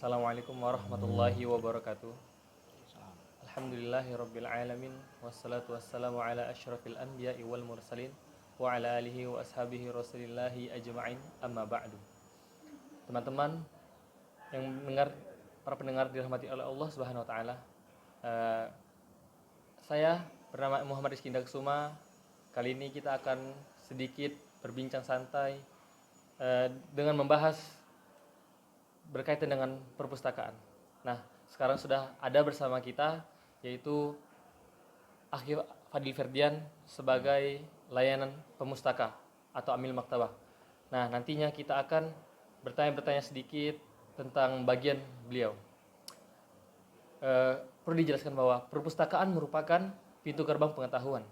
Assalamualaikum warahmatullahi wabarakatuh. Alhamdulillahirabbil alamin wassalatu wassalamu ala asyrafil anbiya'i wal mursalin wa ala alihi wa ashabihi rasulillahi ajma'in amma ba'du. Teman-teman yang mendengar, para pendengar dirahmati oleh Allah Subhanahu wa taala. Saya bernama Muhammad Rizky Indaksuma. Kali ini kita akan sedikit berbincang santai dengan membahas berkaitan dengan perpustakaan. Nah, sekarang sudah ada bersama kita yaitu Akhi Fadil Ferdian sebagai layanan pemustaka atau Amil Maktabah. Nah, nantinya kita akan bertanya sedikit tentang bagian beliau. Perlu dijelaskan bahwa perpustakaan merupakan pintu gerbang pengetahuan,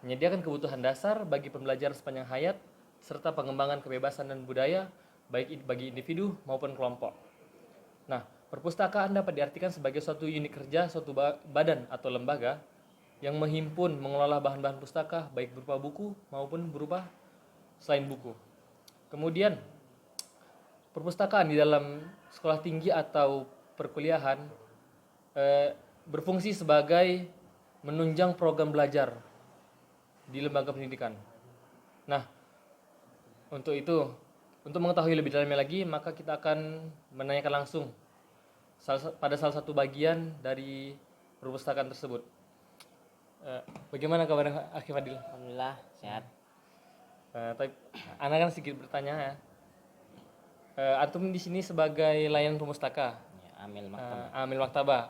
menyediakan kebutuhan dasar bagi pembelajaran sepanjang hayat serta pengembangan kebebasan dan budaya baik bagi individu maupun kelompok. Nah, perpustakaan dapat diartikan sebagai suatu unit kerja, suatu badan atau lembaga yang menghimpun, mengelola bahan-bahan pustaka baik berupa buku maupun berupa selain buku. Kemudian, perpustakaan di dalam sekolah tinggi atau perkuliahan berfungsi sebagai menunjang program belajar di lembaga pendidikan. Nah, untuk mengetahui lebih dalamnya lagi, maka kita akan menanyakan langsung pada salah satu bagian dari perpustakaan tersebut. Bagaimana kabar Akhi Fadil? Alhamdulillah sehat. Tapi anak kan sedikit bertanya ya. Antum di sini sebagai layanan pemustaka, Ya, Amil Maktabah. Amil Maktabah.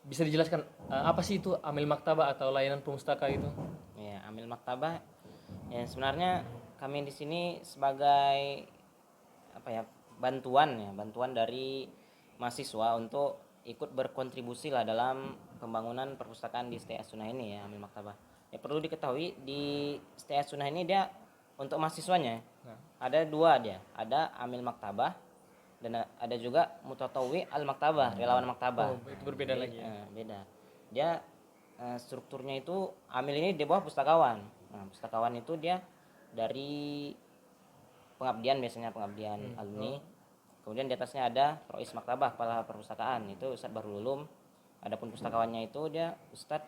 Bisa dijelaskan apa sih itu Amil Maktabah atau layanan pemustaka itu? Ya, Amil Maktabah. Ya, sebenarnya kami di sini sebagai bantuan dari mahasiswa untuk ikut berkontribusi lah dalam pembangunan perpustakaan di STA Sunnah ini ya, Amil Maktabah. Ya, perlu diketahui di STA Sunnah ini dia untuk mahasiswanya ada dua dia, ada Amil Maktabah dan ada juga Mutatawi Al Maktabah, relawan maktabah. Oh, itu berbeda lagi ya. Beda. Dia strukturnya itu Amil ini di bawah pustakawan. Nah, pustakawan itu dia dari biasanya pengabdian alumni. Kemudian di atasnya ada Rois Maktabah, kepala perpustakaan, itu Ustadz Bahrul Ulum. Adapun pustakawannya itu dia Ustadz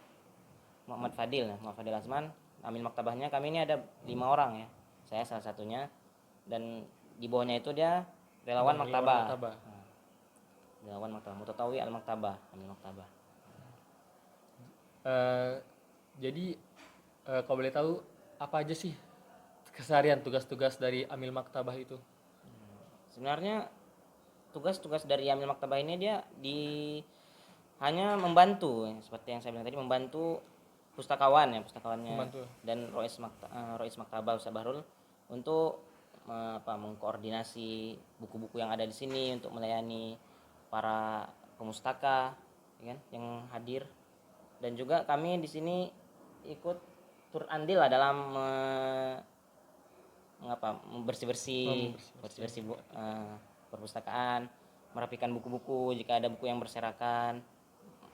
Muhammad Fadil Azman. Amil Maktabahnya kami ini ada 5 orang ya. Saya salah satunya, dan di bawahnya itu dia relawan maktabah. Relawan maktabah, Mutatawi Al Maktabah, Amil Maktabah. Jadi kalau boleh tahu apa aja sih keseharian tugas-tugas dari Amil Maktabah itu? Sebenarnya tugas-tugas dari Amil Maktabah ini dia hanya membantu ya, seperti yang saya bilang tadi, membantu pustakawannya Membantu. dan Rois Maktabah Ustaz Bahrul untuk mengkoordinasi buku-buku yang ada di sini untuk melayani para pemustaka ya kan, yang hadir. Dan juga kami di sini ikut turut andil lah dalam bersih-bersih perpustakaan, merapikan buku-buku jika ada buku yang berserakan,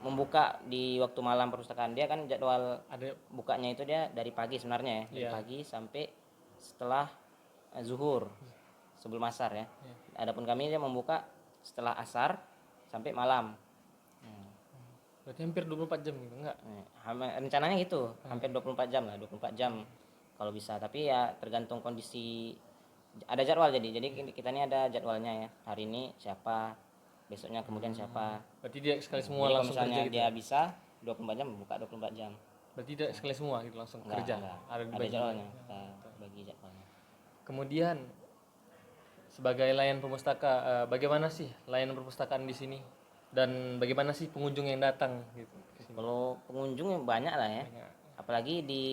membuka di waktu malam perpustakaan. Dia kan jadwal Ada bukanya itu dia dari pagi sebenarnya ya, dari pagi sampai setelah zuhur, sebelum asar ya. Adapun kami dia membuka setelah asar sampai malam. berarti hampir 24 jam gitu enggak? Rencananya gitu, hampir 24 jam lah, 24 jam kalau bisa. Tapi ya tergantung kondisi, ada jadwal jadi kita ini ada jadwalnya ya. Hari ini siapa, besoknya kemudian siapa. Berarti dia sekali semua Jadi kalau langsung misalnya kerja gitu. dia bisa 24 jam buka 24 jam. Berarti tidak sekali semua gitu langsung Enggak, kerja. enggak. Ada Ada dibagi. jadwalnya, kita bagi jadwalnya. Kemudian sebagai layanan pemustaka, bagaimana sih layanan perpustakaan di sini? Dan bagaimana sih pengunjung yang datang gitu ke sini? Kalau pengunjung banyak lah ya. Banyak. Apalagi di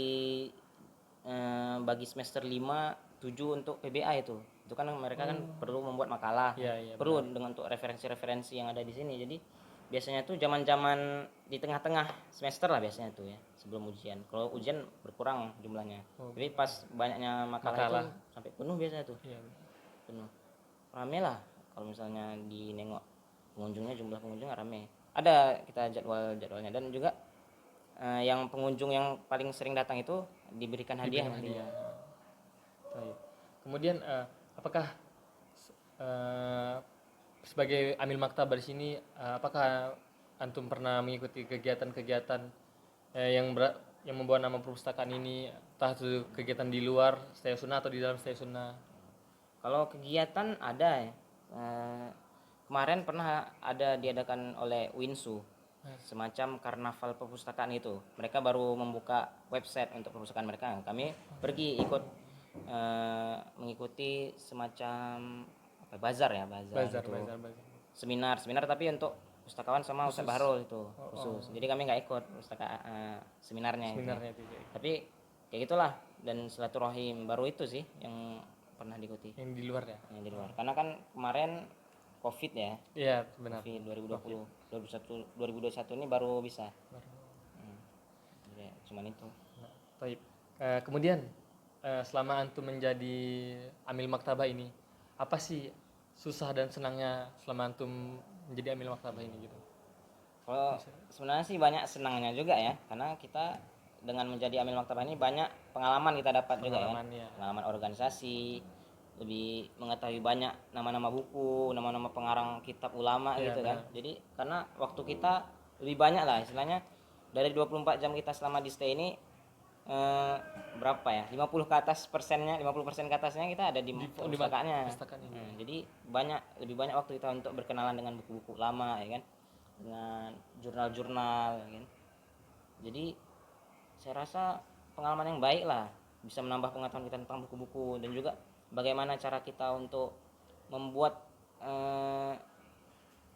bagi semester 5, 7 untuk PBA itu kan mereka kan perlu membuat makalah. Iya, Perlu dengan untuk referensi-referensi yang ada di sini. Jadi biasanya tuh zaman-zaman di tengah-tengah semester lah biasanya tuh ya, sebelum ujian. Kalau ujian berkurang jumlahnya. Tapi pas banyaknya makalah itu sampai penuh biasanya tuh. Iya. Penuh. Rame lah kalau misalnya dinengok pengunjungnya, jumlah pengunjung rame. Ada kita jadwalnya, dan juga yang pengunjung yang paling sering datang itu diberikan hadiah nantinya. Baik. Kemudian apakah sebagai amil maktabah di sini, apakah antum pernah mengikuti kegiatan-kegiatan yang membawa nama perpustakaan ini, entah itu kegiatan di luar Stay Sunnah atau di dalam Stay Sunnah? Kalau kegiatan ada ya. Kemarin pernah ada diadakan oleh Winsu, semacam karnaval perpustakaan itu. Mereka baru membuka website untuk perpustakaan mereka. Kami pergi ikut mengikuti semacam apa, bazar ya, bazar itu. Bazar. Seminar tapi untuk pustakawan sama Ustaz Bahrul itu khusus. Jadi kami nggak ikut seminarnya itu. Seminarnya itu ya. Tapi kayak gitulah, dan silaturahim baru itu sih yang pernah diikuti Yang di luar ya. yang di luar. Karena kan kemarin Covid ya, Iya, benar. Covid 2020, 2021 ini baru bisa. Jadi cuman itu. Nah, baik. Kemudian selama antum menjadi amil maktabah ini, apa sih susah dan senangnya selama antum menjadi amil maktabah ini gitu? Kalau sebenarnya sih banyak senangnya juga ya, karena kita dengan menjadi amil maktabah ini banyak pengalaman kita dapat juga ya. Pengalaman, ya. Pengalaman organisasi, lebih mengetahui banyak nama-nama buku, nama-nama pengarang kitab ulama Iya, gitu kan. benar. Jadi karena waktu kita lebih banyak lah istilahnya, dari 24 jam kita selama di stay ini berapa ya? 50% ke atasnya kita ada di perpustakaannya. perpustakaan ini. Jadi lebih banyak waktu kita untuk berkenalan dengan buku-buku lama ya kan. Dengan jurnal-jurnal ya kan. Jadi saya rasa pengalaman yang baik lah, bisa menambah pengetahuan kita tentang buku-buku, dan juga bagaimana cara kita untuk membuat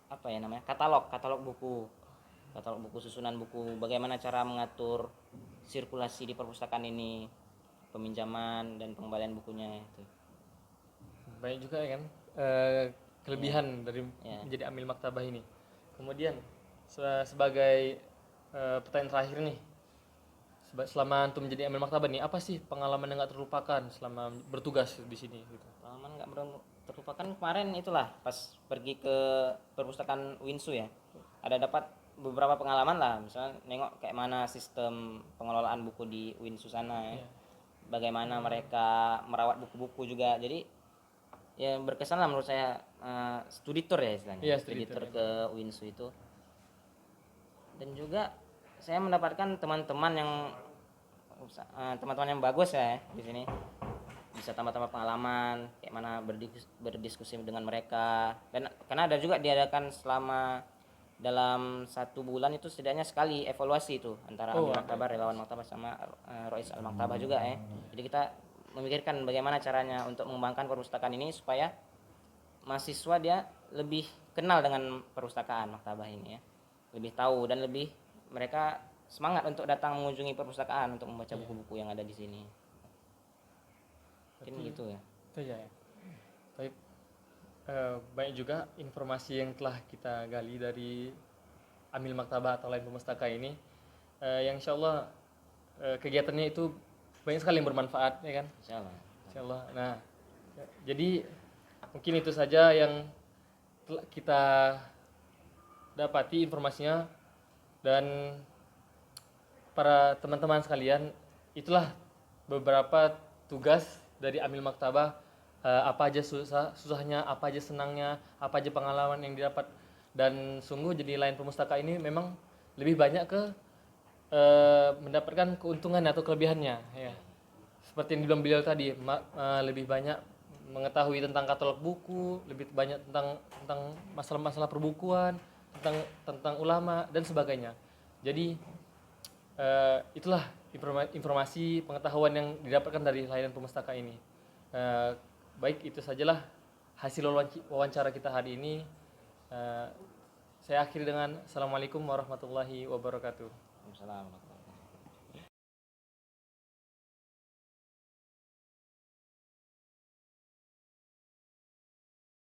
apa ya namanya, katalog buku susunan buku, bagaimana cara mengatur sirkulasi di perpustakaan ini, peminjaman dan pengembalian bukunya itu. Banyak juga ya kan kelebihan dari Ya. menjadi amil maktabah ini. Kemudian sebagai pertanyaan terakhir nih, selama antum menjadi amil maktabah nih, apa sih pengalaman yang nggak terlupakan selama bertugas di sini gitu? Pengalaman nggak terlupakan kemarin itulah pas pergi ke perpustakaan Winsu ya, ada dapat beberapa pengalaman lah, misalnya nengok kayak mana sistem pengelolaan buku di Winsu sana ya. Iya. Bagaimana mereka merawat buku-buku juga. Jadi ya berkesan lah menurut saya, studi tour ya istilahnya. Iya, Studi studi tour tour, ke Winsu itu. Dan juga saya mendapatkan teman-teman yang bagus ya di sini. Bisa tambah-tambah pengalaman, kayak mana berdiskusi dengan mereka. Dan karena ada juga diadakan selama dalam 1 bulan itu setidaknya sekali evaluasi itu antara amil maktabah, relawan maktabah sama Rois al maktabah juga ya. Jadi kita memikirkan bagaimana caranya untuk mengembangkan perpustakaan ini supaya mahasiswa dia lebih kenal dengan perpustakaan maktabah ini ya, lebih tahu dan lebih mereka semangat untuk datang mengunjungi perpustakaan untuk membaca buku-buku yang ada di sini. Mungkin gitu ya. Itu ya. Baik. Banyak juga informasi yang telah kita gali dari amil maktabah atau lain pemustaka ini, yang insyaallah kegiatannya itu banyak sekali yang bermanfaat ya kan, insyaallah. Nah, jadi mungkin itu saja yang telah kita dapati informasinya, dan para teman-teman sekalian, itulah beberapa tugas dari amil maktabah. Apa aja susahnya, apa aja senangnya, apa aja pengalaman yang didapat. Dan sungguh jadi lain pemustaka ini memang lebih banyak ke mendapatkan keuntungan atau kelebihannya ya. Seperti yang dibilang beliau tadi, lebih banyak mengetahui tentang katalog buku, lebih banyak tentang masalah-masalah perbukuan, tentang ulama dan sebagainya. Jadi itulah informasi pengetahuan yang didapatkan dari layanan pemustaka ini. Baik, itu sajalah hasil wawancara kita hari ini. Saya akhiri dengan Assalamualaikum warahmatullahi wabarakatuh. Waalaikumsalam.